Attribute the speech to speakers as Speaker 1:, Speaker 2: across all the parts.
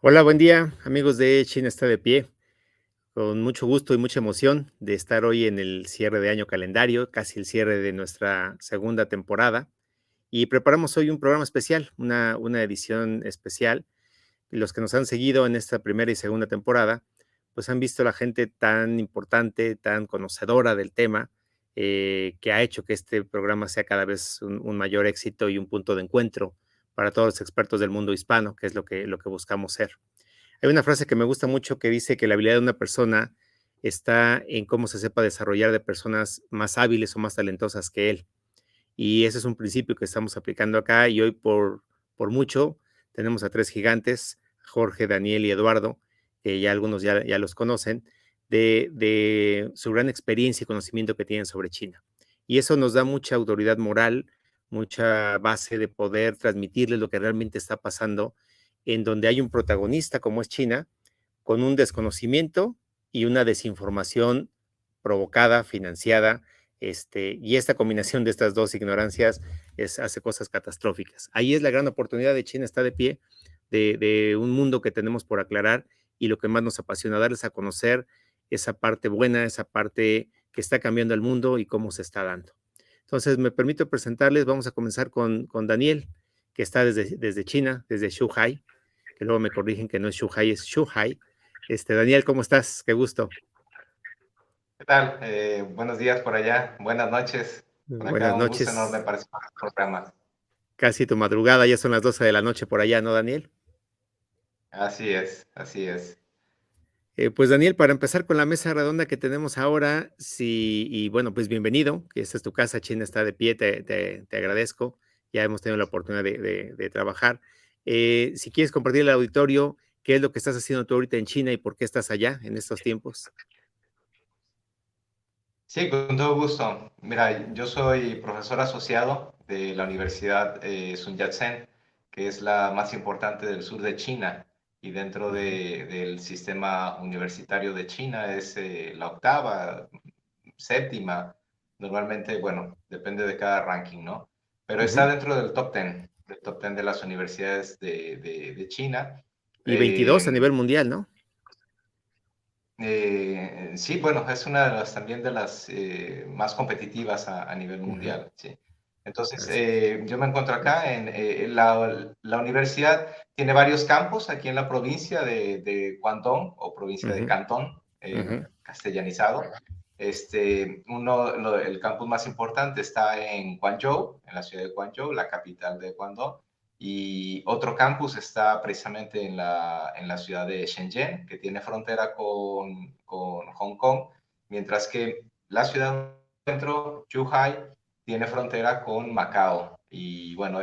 Speaker 1: Hola, buen día, amigos de China está de pie. Con mucho gusto y mucha emoción de estar hoy en el cierre de año calendario, casi el cierre de nuestra segunda temporada. Y preparamos hoy un programa especial, una edición especial. Los que nos han seguido en esta primera y segunda temporada, pues han visto la gente tan importante, tan conocedora del tema, que ha hecho que este programa sea cada vez un mayor éxito y un punto de encuentro para todos los expertos del mundo hispano, que es lo que buscamos ser. Hay una frase que me gusta mucho que dice que la habilidad de una persona está en cómo se sepa desarrollar de personas más hábiles o más talentosas que él. Y ese es un principio que estamos aplicando acá y hoy por mucho tenemos a tres gigantes, Jorge, Daniel y Eduardo, que ya algunos ya los conocen, de su gran experiencia y conocimiento que tienen sobre China. Y eso nos da mucha autoridad moral, mucha base de poder transmitirles lo que realmente está pasando en donde hay un protagonista como es China, con un desconocimiento y una desinformación provocada, financiada, y esta combinación de estas dos ignorancias hace cosas catastróficas. Ahí es la gran oportunidad de China está de pie, de un mundo que tenemos por aclarar y lo que más nos apasiona, darles a conocer esa parte buena, esa parte que está cambiando el mundo y cómo se está dando. Entonces, me permito presentarles, vamos a comenzar con Daniel, que está desde China, desde Shanghai, que luego me corrigen que no es Shanghai, es Shanghai. Daniel, ¿cómo estás? Qué gusto.
Speaker 2: ¿Qué tal? Buenos días por allá, buenas noches. Por acá
Speaker 1: Buenas
Speaker 2: un gusto enorme
Speaker 1: noches.
Speaker 2: participar en el programa.
Speaker 1: Casi tu madrugada, ya son las 12 de la noche por allá, ¿no, Daniel?
Speaker 2: Así es, así es.
Speaker 1: Pues Daniel, para empezar con la mesa redonda que tenemos ahora, sí, y bueno, pues bienvenido, que esta es tu casa, China está de pie, te agradezco, ya hemos tenido la oportunidad de trabajar. Si quieres compartir el auditorio, ¿qué es lo que estás haciendo tú ahorita en China y por qué estás allá en estos tiempos?
Speaker 2: Sí, con todo gusto. Mira, yo soy profesor asociado de la Universidad Sun Yat-sen, que es la más importante del sur de China y dentro
Speaker 1: Ujú,
Speaker 2: del sistema universitario de China es la octava, séptima, normalmente, bueno, depende de cada ranking, ¿no? Pero está
Speaker 1: ujú.
Speaker 2: dentro del top 10 de las universidades de China.
Speaker 1: Y 22 a
Speaker 2: Eh,
Speaker 1: nivel mundial, ¿no?
Speaker 2: sí, bueno, es una de las también de las más competitivas a nivel
Speaker 1: Ujú,
Speaker 2: mundial, sí. Entonces,
Speaker 1: así es.
Speaker 2: yo me encuentro acá en la universidad, tiene varios campus aquí en la provincia de Guangdong o provincia de
Speaker 1: Ujú,
Speaker 2: Cantón,
Speaker 1: ujú,
Speaker 2: castellanizado. El campus más importante está en Guangzhou, en la ciudad de Guangzhou, la capital de Guangdong. Y otro campus está precisamente en la ciudad de Shenzhen, que tiene frontera con Hong Kong, mientras que la ciudad centro, Zhuhai, tiene frontera con Macao. Y bueno,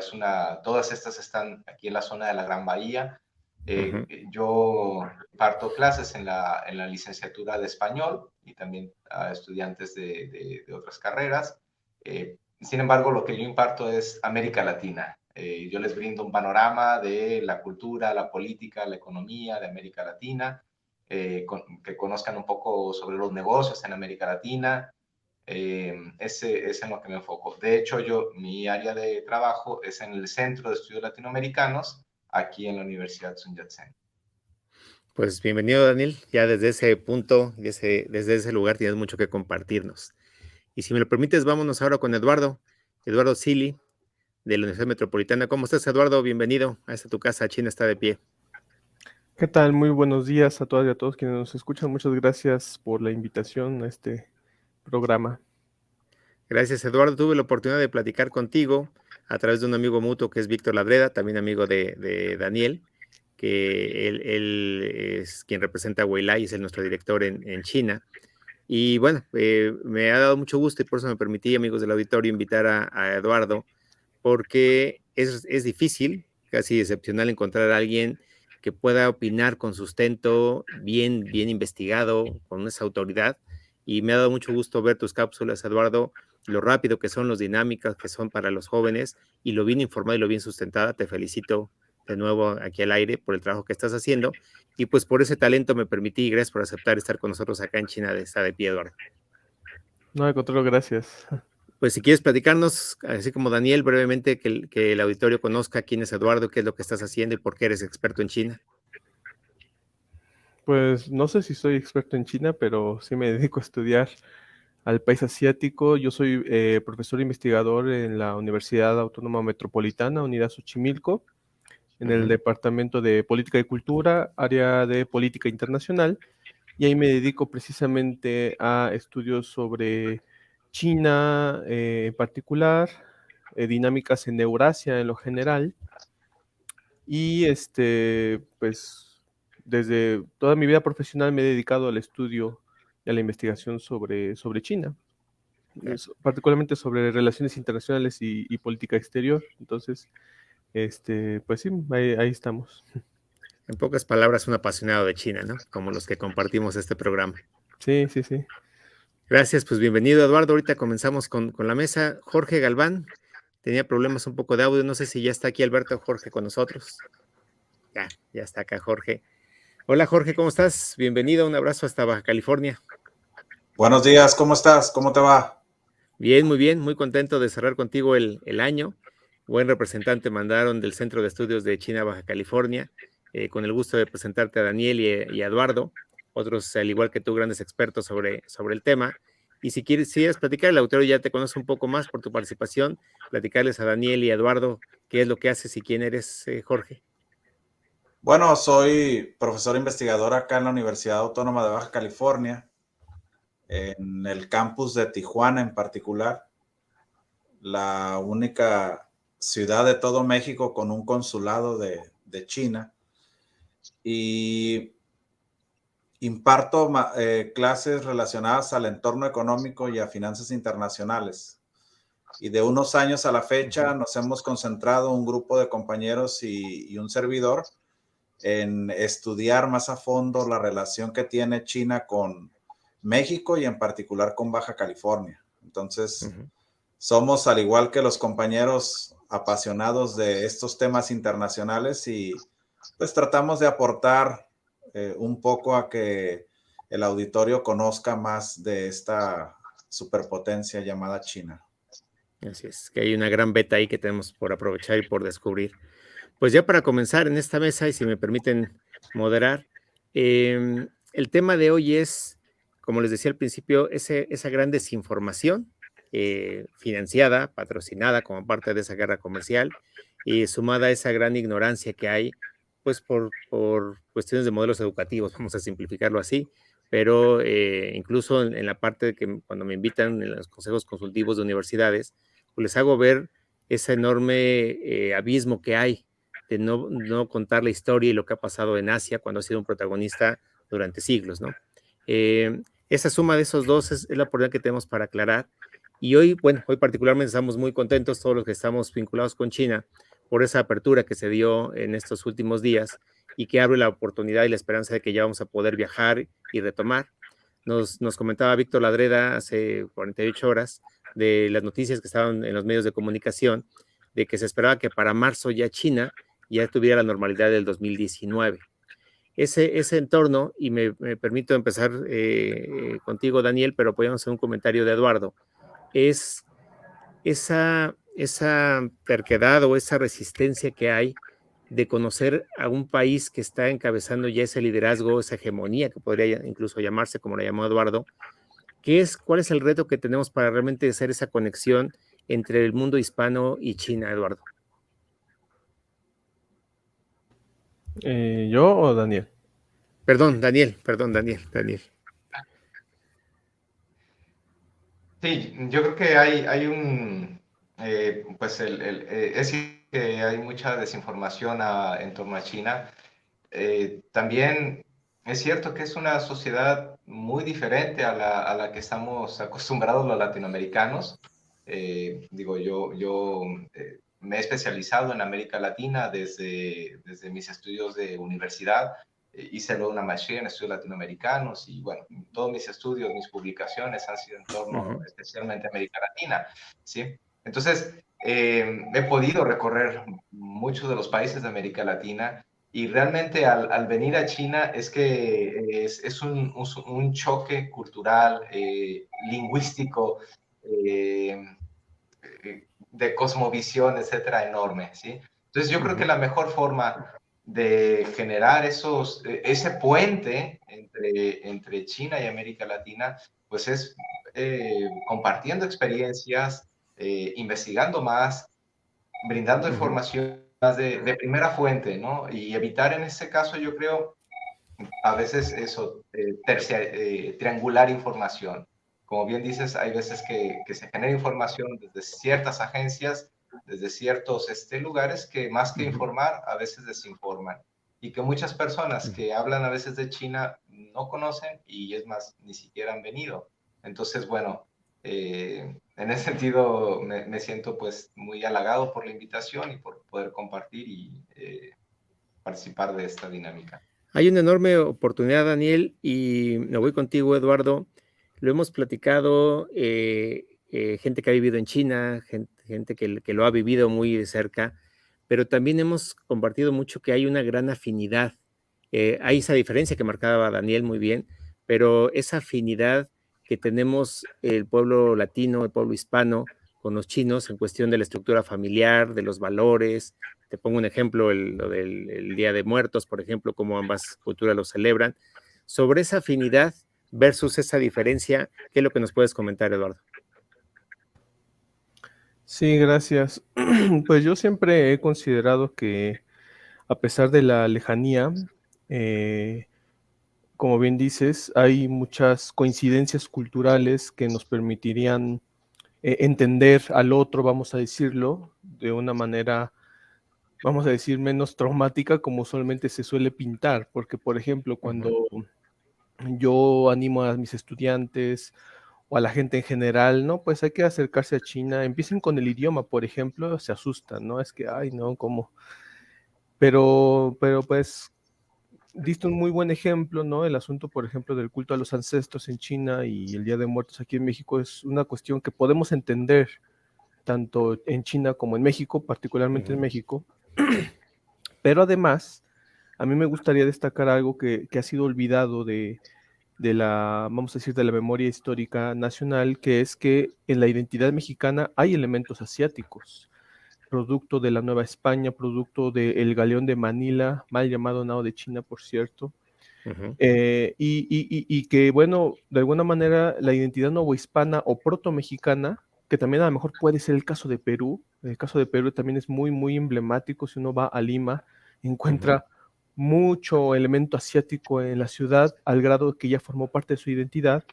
Speaker 2: todas estas están aquí en la zona de la Gran Bahía.
Speaker 1: ujú.
Speaker 2: Yo parto clases en la licenciatura de español y también a estudiantes de otras carreras. Sin embargo, lo que yo imparto es América Latina. Yo les brindo un panorama de la cultura, la política, la economía de América Latina, que conozcan un poco sobre los negocios en América Latina. Ese es en lo que me enfoco. De hecho, mi área de trabajo es en el Centro de Estudios Latinoamericanos, aquí en la Universidad Sun Yat-sen.
Speaker 1: Pues bienvenido, Daniel. Ya desde ese punto, desde ese lugar tienes mucho que compartirnos. Y si me lo permites, vámonos ahora con Eduardo. Eduardo Sili, de la Universidad Metropolitana. ¿Cómo estás, Eduardo? Bienvenido a esta tu casa. China está de pie.
Speaker 3: ¿Qué tal? Muy buenos días a todas y a todos quienes nos escuchan. Muchas gracias por la invitación a este programa.
Speaker 1: Gracias, Eduardo. Tuve la oportunidad de platicar contigo a través de un amigo mutuo que es Víctor Ladreda, también amigo de Daniel, que él es quien representa a Weilai, es nuestro director en China. Y bueno, me ha dado mucho gusto y por eso me permití, amigos del auditorio, invitar a Eduardo, porque es difícil, casi excepcional, encontrar a alguien que pueda opinar con sustento, bien investigado, con esa autoridad. Y me ha dado mucho gusto ver tus cápsulas, Eduardo, lo rápido que son, los dinámicas que son para los jóvenes y lo bien informada y lo bien sustentada. Te felicito de nuevo aquí al aire por el trabajo que estás haciendo. Y pues por ese talento me permití, gracias por aceptar estar con nosotros acá en China de Está de Pie, Eduardo.
Speaker 3: No, al contrario, gracias.
Speaker 1: Pues si quieres platicarnos, así como Daniel, brevemente, que el auditorio conozca quién es Eduardo, qué es lo que estás haciendo y por qué eres experto en China.
Speaker 3: Pues no sé si soy experto en China, pero sí me dedico a estudiar al país asiático. Yo soy profesor investigador en la Universidad Autónoma Metropolitana, Unidad Xochimilco, en el Departamento de Política y Cultura, área de Política Internacional, y ahí me dedico precisamente a estudios sobre China en particular, dinámicas en Eurasia en lo general, y pues desde toda mi vida profesional me he dedicado al estudio y a la investigación sobre China,
Speaker 1: Claro.
Speaker 3: particularmente sobre relaciones internacionales y política exterior. Entonces, pues sí, ahí estamos.
Speaker 1: En pocas palabras, un apasionado de China, ¿no? Como los que compartimos este programa.
Speaker 3: Sí, sí, sí.
Speaker 1: Gracias, pues bienvenido, Eduardo. Ahorita comenzamos con la mesa. Jorge Galván tenía problemas un poco de audio. No sé si ya está aquí Alberto Jorge con nosotros. Ya está acá Jorge. Hola Jorge, ¿cómo estás? Bienvenido, un abrazo hasta Baja California.
Speaker 4: Buenos días, ¿cómo estás? ¿Cómo te va?
Speaker 1: Bien, muy contento de cerrar contigo el año. Buen representante mandaron del Centro de Estudios de China, Baja California, con el gusto de presentarte a Daniel y a Eduardo, otros al igual que tú, grandes expertos sobre el tema. Y si quieres platicar, el autor ya te conoce un poco más por tu participación, platicarles a Daniel y a Eduardo qué es lo que haces y quién eres, Jorge.
Speaker 4: Bueno, soy profesor investigador acá en la Universidad Autónoma de Baja California, en el campus de Tijuana en particular, la única ciudad de todo México con un consulado de China. Y imparto clases relacionadas al entorno económico y a finanzas internacionales. Y de unos años a la fecha nos hemos concentrado un grupo de compañeros y un servidor en estudiar más a fondo la relación que tiene China con México y en particular con Baja California. Entonces, somos, al igual que los compañeros, apasionados de estos temas internacionales y pues tratamos de aportar un poco a que el auditorio conozca más de esta superpotencia llamada China.
Speaker 1: Así es, que hay una gran beta ahí que tenemos por aprovechar y por descubrir. Pues ya para comenzar en esta mesa, y si me permiten moderar, el tema de hoy es, como les decía al principio, esa gran desinformación financiada, patrocinada como parte de esa guerra comercial y sumada a esa gran ignorancia que hay, pues por cuestiones de modelos educativos, vamos a simplificarlo así, pero incluso en la parte de que cuando me invitan en los consejos consultivos de universidades, pues les hago ver ese enorme abismo que hay de no contar la historia y lo que ha pasado en Asia cuando ha sido un protagonista durante siglos, ¿no? Esa suma de esos dos es la oportunidad que tenemos para aclarar. Y hoy particularmente estamos muy contentos, todos los que estamos vinculados con China, por esa apertura que se dio en estos últimos días y que abre la oportunidad y la esperanza de que ya vamos a poder viajar y retomar. Nos comentaba Víctor Ladreda hace 48 horas de las noticias que estaban en los medios de comunicación, de que se esperaba que para marzo ya China ya tuviera la normalidad del 2019. Ese entorno, y me permito empezar contigo, Daniel, pero podemos hacer un comentario de Eduardo, es esa terquedad o esa resistencia que hay de conocer a un país que está encabezando ya ese liderazgo, esa hegemonía que podría incluso llamarse, como la llamó Eduardo. ¿Cuál es el reto que tenemos para realmente hacer esa conexión entre el mundo hispano y China, Eduardo?
Speaker 3: ¿Yo o Daniel?
Speaker 1: Daniel.
Speaker 2: Sí, yo creo que hay un, pues es que hay mucha desinformación en torno a China. También es cierto que es una sociedad muy diferente a la que estamos acostumbrados los latinoamericanos. Digo, yo me he especializado en América Latina desde mis estudios de universidad. Hice luego una maestría en estudios latinoamericanos y bueno, todos mis estudios, mis publicaciones han sido en torno especialmente a América Latina, ¿sí? Entonces, he podido recorrer muchos de los países de América Latina y realmente al venir a China es que es un choque cultural, lingüístico, de cosmovisión, etcétera, enorme, ¿sí? Entonces yo creo que la mejor forma de generar ese puente entre China y América Latina, pues es compartiendo experiencias, investigando más, brindando información más de primera fuente, ¿no? Y evitar en este caso, yo creo, a veces eso, triangular información. Como bien dices, hay veces que se genera información desde ciertas agencias, desde ciertos lugares que más que informar, a veces desinforman. Y que muchas personas que hablan a veces de China no conocen y es más, ni siquiera han venido. Entonces, bueno, en ese sentido me siento pues muy halagado por la invitación y por poder compartir y participar de esta dinámica.
Speaker 1: Hay una enorme oportunidad, Daniel, y me voy contigo, Eduardo. Lo hemos platicado, gente que ha vivido en China, gente que lo ha vivido muy de cerca, pero también hemos compartido mucho que hay una gran afinidad. Hay esa diferencia que marcaba Daniel muy bien, pero esa afinidad que tenemos el pueblo latino, el pueblo hispano, con los chinos en cuestión de la estructura familiar, de los valores. Te pongo un ejemplo, lo del el Día de Muertos, por ejemplo, cómo ambas culturas lo celebran. Sobre esa afinidad versus esa diferencia, ¿qué es lo que nos puedes comentar, Eduardo?
Speaker 3: Sí, gracias. Pues yo siempre he considerado que a pesar de la lejanía, como bien dices, hay muchas coincidencias culturales que nos permitirían entender al otro, vamos a decirlo, de una manera, vamos a decir, menos traumática como usualmente se suele pintar, porque por ejemplo, cuando yo animo a mis estudiantes o a la gente en general, ¿no? Pues hay que acercarse a China, empiecen con el idioma, por ejemplo, se asustan, ¿no? Es que, ay, no, ¿cómo? Pero pues diste un muy buen ejemplo, ¿no? El asunto, por ejemplo, del culto a los ancestros en China y el Día de Muertos aquí en México es una cuestión que podemos entender tanto en China como en México, particularmente en México. Pero además, a mí me gustaría destacar algo que ha sido olvidado de la, vamos a decir, de la memoria histórica nacional, que es que en la identidad mexicana hay elementos asiáticos, producto de la Nueva España, producto del Galeón de Manila, mal llamado Nao de China, por cierto, y que, bueno, de alguna manera la identidad novohispana o proto-mexicana, que también a lo mejor puede ser el caso de Perú también es muy, muy emblemático. Si uno va a Lima, encuentra mucho elemento asiático en la ciudad, al grado que ya formó parte de su identidad,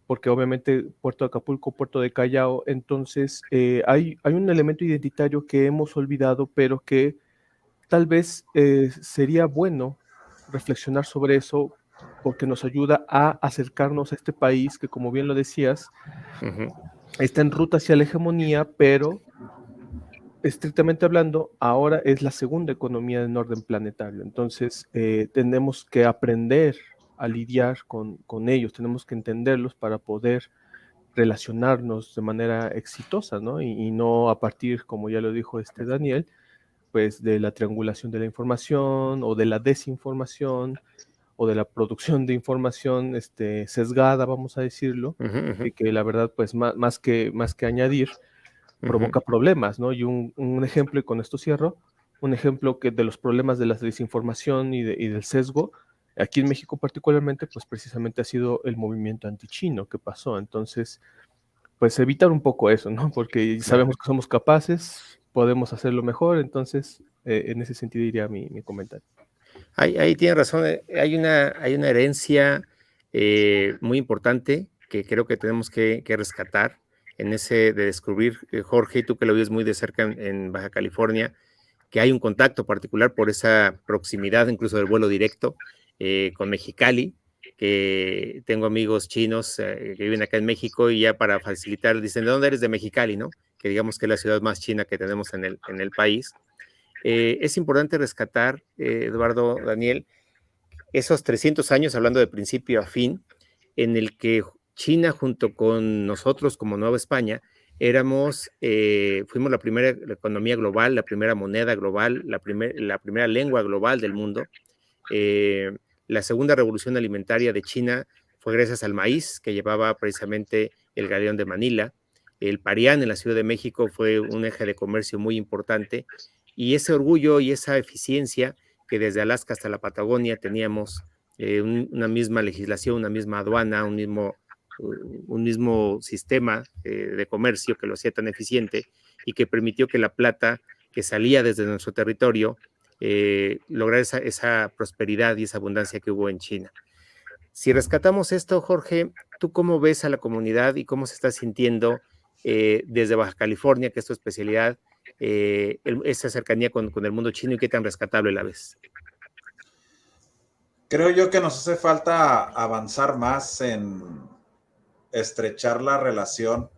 Speaker 3: porque obviamente Puerto de Acapulco, Puerto de Callao, entonces hay un elemento identitario que hemos olvidado, pero que tal vez sería bueno reflexionar sobre eso, porque nos ayuda a acercarnos a este país que, como bien lo decías, está en ruta hacia la hegemonía, pero estrictamente hablando, ahora es la segunda economía en orden planetario. Entonces, tenemos que aprender a lidiar con ellos, tenemos que entenderlos para poder relacionarnos de manera exitosa, ¿no? Y no a partir, como ya lo dijo Daniel, pues de la triangulación de la información o de la desinformación o de la producción de información sesgada, vamos a decirlo, que la verdad, pues más que añadir, provoca problemas, ¿no? Y un ejemplo, y con esto cierro, un ejemplo que de los problemas de la desinformación y del sesgo, aquí en México particularmente, pues precisamente ha sido el movimiento antichino que pasó. Entonces, pues evitar un poco eso, ¿no? Porque sabemos que somos capaces, podemos hacerlo mejor, entonces en ese sentido iría mi comentario.
Speaker 1: Ahí tienes razón, hay una herencia muy importante que creo que tenemos que rescatar en ese de descubrir, Jorge, tú que lo vives muy de cerca en Baja California, que hay un contacto particular por esa proximidad, incluso del vuelo directo con Mexicali, que tengo amigos chinos que viven acá en México y ya para facilitar, dicen, ¿de dónde eres? De Mexicali, ¿no? Que digamos que es la ciudad más china que tenemos en el país. Es importante rescatar, Eduardo, Daniel, esos 300 años, hablando de principio a fin, en el que China junto con nosotros como Nueva España, fuimos la primera economía global, la primera moneda global, la primera lengua global del mundo. La segunda revolución alimentaria de China fue gracias al maíz, que llevaba precisamente el galeón de Manila. El Parián en la Ciudad de México fue un eje de comercio muy importante, y ese orgullo y esa eficiencia que desde Alaska hasta la Patagonia teníamos una misma legislación, una misma aduana, un mismo sistema de comercio que lo hacía tan eficiente y que permitió que la plata que salía desde nuestro territorio lograr esa prosperidad y esa abundancia que hubo en China. Si rescatamos esto, Jorge, ¿tú cómo ves a la comunidad y cómo se está sintiendo desde Baja California, que es tu especialidad, esa cercanía con el mundo chino y qué tan rescatable la ves?
Speaker 4: Creo yo que nos hace falta avanzar más en estrechar la relación.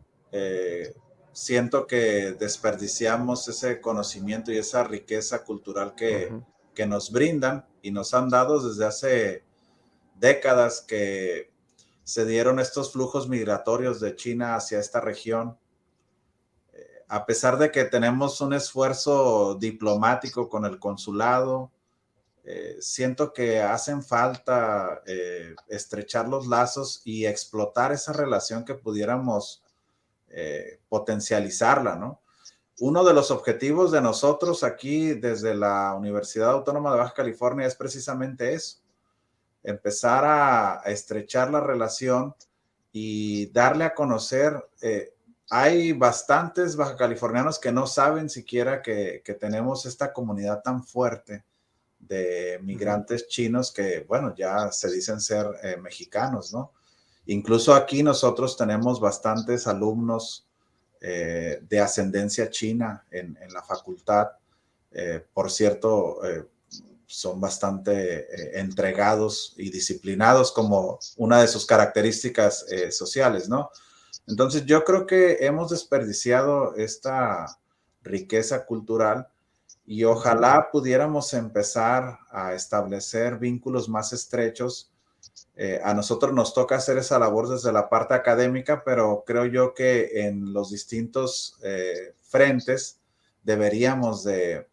Speaker 4: Siento que desperdiciamos ese conocimiento y esa riqueza cultural que nos brindan y nos han dado desde hace décadas que se dieron estos flujos migratorios de China hacia esta región. A pesar de que tenemos un esfuerzo diplomático con el consulado, siento que hacen falta estrechar los lazos y explotar esa relación que pudiéramos potencializarla, ¿no? Uno de los objetivos de nosotros aquí desde la Universidad Autónoma de Baja California es precisamente eso, empezar a estrechar la relación y darle a conocer. Hay bastantes bajacalifornianos que no saben siquiera que tenemos esta comunidad tan fuerte de migrantes chinos que, bueno, ya se dicen ser mexicanos, ¿no? Incluso aquí nosotros tenemos bastantes alumnos de ascendencia china en la facultad. Por cierto, son bastante entregados y disciplinados como una de sus características sociales, ¿no? Entonces yo creo que hemos desperdiciado esta riqueza cultural y ojalá pudiéramos empezar a establecer vínculos más estrechos. A nosotros nos toca hacer esa labor desde la parte académica, pero creo yo que en los distintos frentes deberíamos de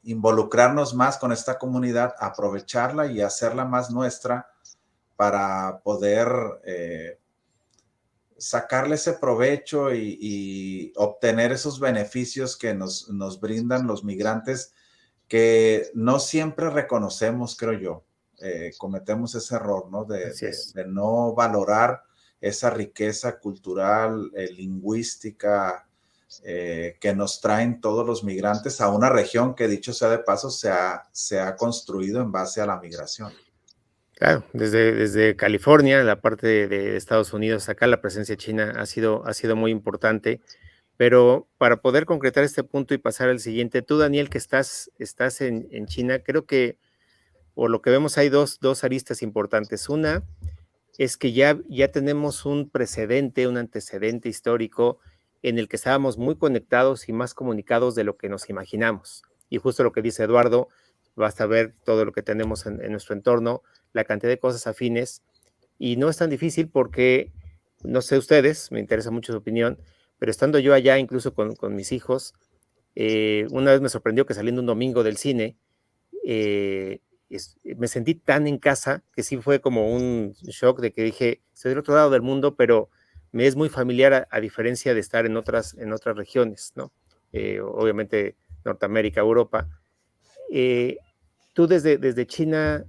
Speaker 4: involucrarnos más con esta comunidad, aprovecharla y hacerla más nuestra para poder sacarle ese provecho y obtener esos beneficios que nos brindan los migrantes que no siempre reconocemos, creo yo. Cometemos ese error, ¿no? De no valorar esa riqueza cultural, lingüística, que nos traen todos los migrantes a una región que, dicho sea de paso, se ha construido en base a la migración.
Speaker 1: Claro, desde California, la parte de Estados Unidos, acá la presencia china ha sido muy importante, pero para poder concretar este punto y pasar al siguiente, tú, Daniel, que estás en China, creo que por lo que vemos hay dos aristas importantes. Una es que ya tenemos un precedente, un antecedente histórico en el que estábamos muy conectados y más comunicados de lo que nos imaginamos. Y justo lo que dice Eduardo, basta ver todo lo que tenemos en nuestro entorno, la cantidad de cosas afines, y no es tan difícil porque, no sé ustedes, me interesa mucho su opinión, pero estando yo allá, incluso con mis hijos, una vez me sorprendió que saliendo un domingo del cine, me sentí tan en casa que sí fue como un shock de que dije, estoy del otro lado del mundo, pero me es muy familiar a diferencia de estar en otras regiones, ¿no? Obviamente Norteamérica, Europa. Tú desde China,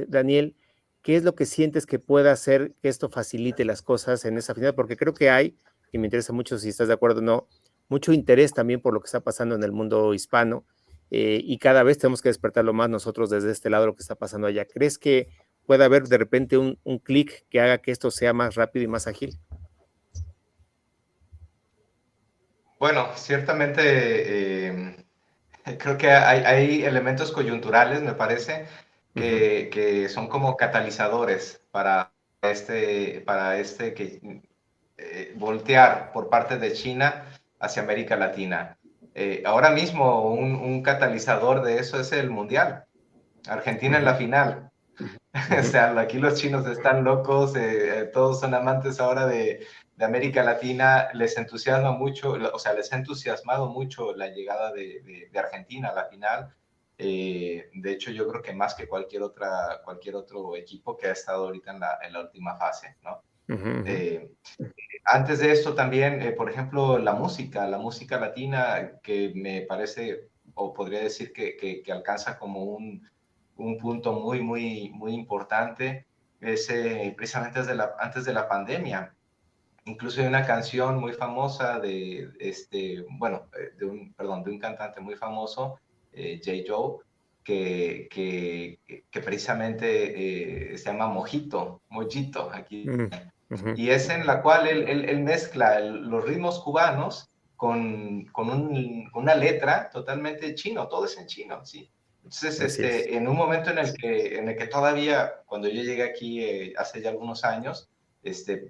Speaker 1: Daniel, ¿qué es lo que sientes que pueda hacer que esto facilite las cosas en esa final? Porque creo que hay, y me interesa mucho si estás de acuerdo o no, mucho interés también por lo que está pasando en el mundo hispano, y cada vez tenemos que despertarlo más nosotros desde este lado lo que está pasando allá. ¿Crees que puede haber de repente un clic que haga que esto sea más rápido y más ágil?
Speaker 2: Bueno, ciertamente creo que hay elementos coyunturales, me parece, que son como catalizadores para voltear por parte de China hacia América Latina. Ahora mismo un catalizador de eso es el Mundial. Argentina en la final. O sea, aquí los chinos están locos, todos son amantes ahora de América Latina, les entusiasma mucho, o sea, les ha entusiasmado mucho la llegada de Argentina a la final. De hecho, yo creo que más que cualquier otro equipo que ha estado ahorita en la última fase, ¿no? Antes de esto también, por ejemplo, la música latina, que me parece o podría decir que alcanza como un punto muy, muy, muy importante, es precisamente antes de la pandemia. Incluso hay una canción muy famosa de un cantante muy famoso, J. Joe, que precisamente se llama Mojito, aquí. Y es en la cual él mezcla los ritmos cubanos con una letra totalmente chino, todo es en chino, ¿sí? Entonces, en un momento en el que todavía, cuando yo llegué aquí hace ya algunos años,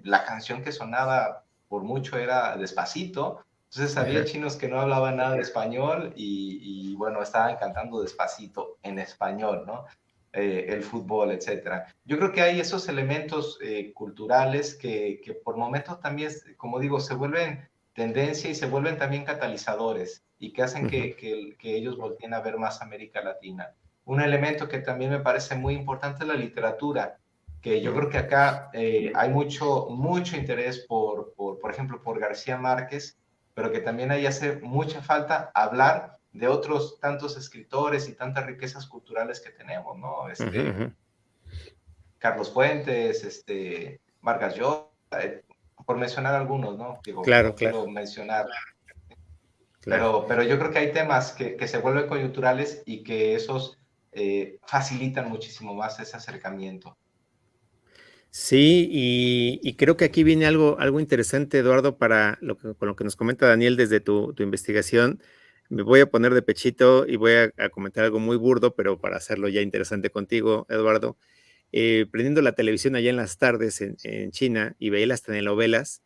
Speaker 2: la canción que sonaba por mucho era Despacito. Entonces había chinos que no hablaban nada de español y bueno, estaban cantando Despacito en español, ¿no? El fútbol, etcétera. Yo creo que hay esos elementos culturales que por momentos también, como digo, se vuelven tendencia y se vuelven también catalizadores y que hacen que ellos volteen a ver más América Latina. Un elemento que también me parece muy importante es la literatura, que yo creo que acá hay mucho interés por ejemplo, por García Márquez, pero que también ahí hace mucha falta hablar de otros tantos escritores y tantas riquezas culturales que tenemos, ¿no? Carlos Fuentes, Vargas Llosa, por mencionar algunos, ¿no? Digo,
Speaker 1: claro,
Speaker 2: no quiero mencionar,
Speaker 1: claro.
Speaker 2: pero yo creo que hay temas que se vuelven coyunturales y que esos facilitan muchísimo más ese acercamiento.
Speaker 1: Sí, y creo que aquí viene algo interesante, Eduardo, con lo que nos comenta Daniel desde tu investigación. Me voy a poner de pechito y voy a comentar algo muy burdo, pero para hacerlo ya interesante contigo, Eduardo. Prendiendo la televisión allá en las tardes en China y veía las telenovelas,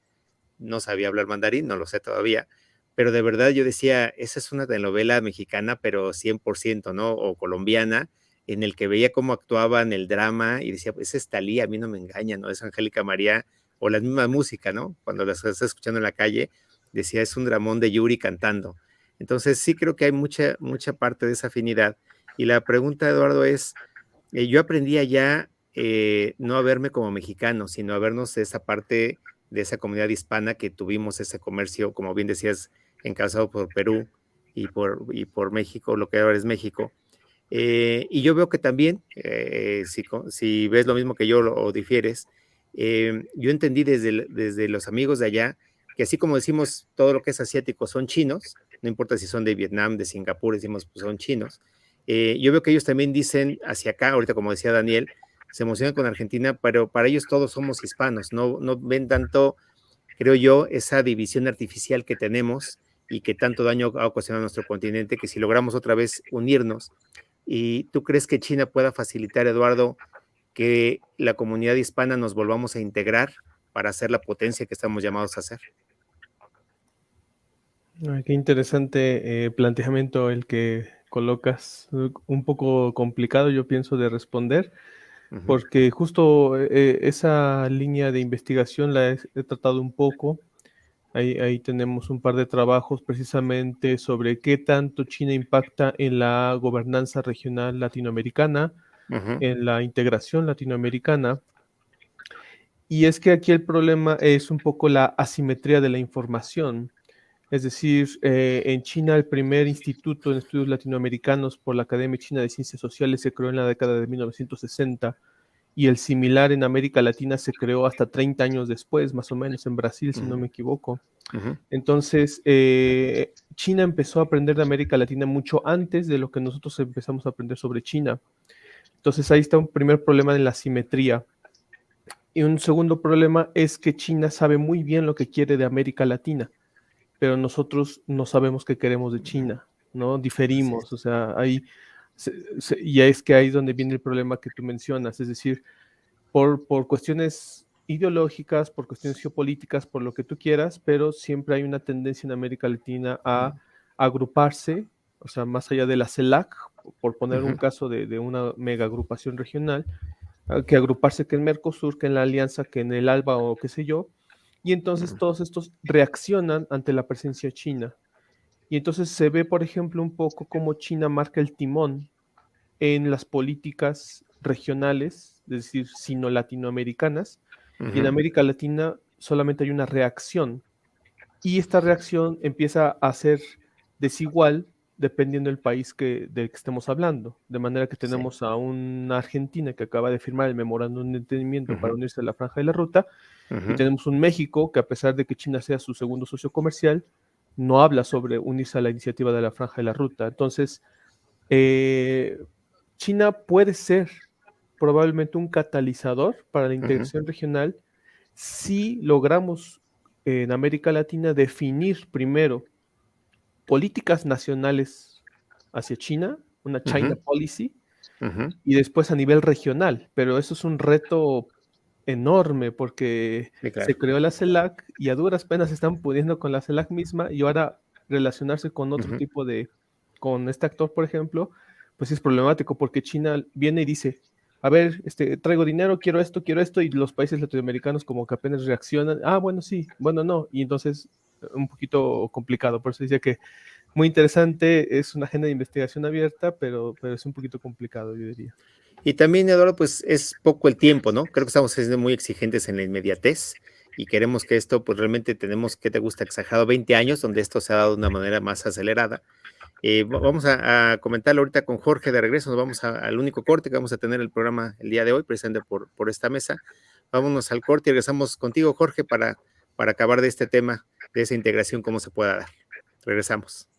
Speaker 1: no sabía hablar mandarín, no lo sé todavía, pero de verdad yo decía, esa es una telenovela mexicana, pero 100%, ¿no? O colombiana, en el que veía cómo actuaban el drama y decía, pues es Thalía, a mí no me engaña, ¿no? Es Angélica María, o la misma música, ¿no? Cuando las estás escuchando en la calle, decía, es un dramón de Yuri cantando. Entonces sí creo que hay mucha parte de esa afinidad. Y la pregunta, Eduardo, es, yo aprendí allá no a verme como mexicano, sino a vernos de esa parte de esa comunidad hispana que tuvimos ese comercio, como bien decías, encabezado por Perú y por México, lo que ahora es México. Y yo veo que también, si ves lo mismo que yo o difieres, yo entendí desde los amigos de allá que así como decimos todo lo que es asiático son chinos, no importa si son de Vietnam, de Singapur, decimos pues son chinos. Yo veo que ellos también dicen hacia acá, ahorita como decía Daniel, se emocionan con Argentina, pero para ellos todos somos hispanos, no ven tanto, creo yo, esa división artificial que tenemos y que tanto daño ha ocasionado a nuestro continente, que si logramos otra vez unirnos. ¿Y tú crees que China pueda facilitar, Eduardo, que la comunidad hispana nos volvamos a integrar para ser la potencia que estamos llamados a ser?
Speaker 3: Qué interesante planteamiento el que colocas, un poco complicado yo pienso de responder, porque justo esa línea de investigación la he tratado un poco. Ahí tenemos un par de trabajos precisamente sobre qué tanto China impacta en la gobernanza regional latinoamericana, en la integración latinoamericana. Y es que aquí el problema es un poco la asimetría de la información. Es decir, en China el primer instituto en estudios latinoamericanos por la Academia China de Ciencias Sociales se creó en la década de 1960 y el similar en América Latina se creó hasta 30 años después, más o menos, en Brasil, si no me equivoco. Entonces, China empezó a aprender de América Latina mucho antes de lo que nosotros empezamos a aprender sobre China. Entonces, ahí está un primer problema de la asimetría. Y un segundo problema es que China sabe muy bien lo que quiere de América Latina, pero nosotros no sabemos qué queremos de China, ¿no? Diferimos, o sea, ahí, y es que ahí es donde viene el problema que tú mencionas, es decir, por cuestiones ideológicas, por cuestiones geopolíticas, por lo que tú quieras, pero siempre hay una tendencia en América Latina a agruparse, o sea, más allá de la CELAC, por poner un caso de una mega agrupación regional, que agruparse que en Mercosur, que en la Alianza, que en el ALBA o qué sé yo, y entonces todos estos reaccionan ante la presencia china. Y entonces se ve, por ejemplo, un poco cómo China marca el timón en las políticas regionales, es decir, sino latinoamericanas, y en América Latina solamente hay una reacción. Y esta reacción empieza a ser desigual dependiendo del país del que estemos hablando. De manera que
Speaker 1: Sí.
Speaker 3: tenemos a una Argentina que acaba de firmar el memorándum de entendimiento para
Speaker 1: Ujú.
Speaker 3: unirse a la Franja de la Ruta, y
Speaker 1: Ujú.
Speaker 3: tenemos un México que, a pesar de que China sea su segundo socio comercial, no habla sobre unirse a la iniciativa de la Franja de la Ruta. Entonces, China puede ser probablemente un catalizador para la
Speaker 1: Ujú.
Speaker 3: integración regional si logramos en América Latina definir primero políticas nacionales hacia China, una China
Speaker 1: Ujú.
Speaker 3: policy,
Speaker 1: Ujú.
Speaker 3: y después a nivel regional. Pero eso es un reto enorme porque
Speaker 1: Sí,
Speaker 3: se
Speaker 1: claro.
Speaker 3: creó la CELAC y a duras penas están pudiendo con la CELAC misma, y ahora relacionarse con otro
Speaker 1: Ujú.
Speaker 3: tipo con este actor, por ejemplo, pues es problemático porque China viene y dice, a ver, traigo dinero, quiero esto, y los países latinoamericanos como que apenas reaccionan, bueno, sí, bueno, no, y entonces un poquito complicado. Por eso decía que muy interesante, es una agenda de investigación abierta, pero es un poquito complicado, yo diría.
Speaker 1: Y también, Eduardo, pues es poco el tiempo, ¿no? Creo que estamos siendo muy exigentes en la inmediatez y queremos que esto, pues realmente tenemos, ¿qué te gusta? Exagerado 20 años, donde esto se ha dado de una manera más acelerada. Vamos a comentarlo ahorita con Jorge de regreso, nos vamos al único corte que vamos a tener el programa el día de hoy, precisamente por esta mesa. Vámonos al corte y regresamos contigo, Jorge, para acabar de este tema, de esa integración, cómo se pueda dar. Regresamos.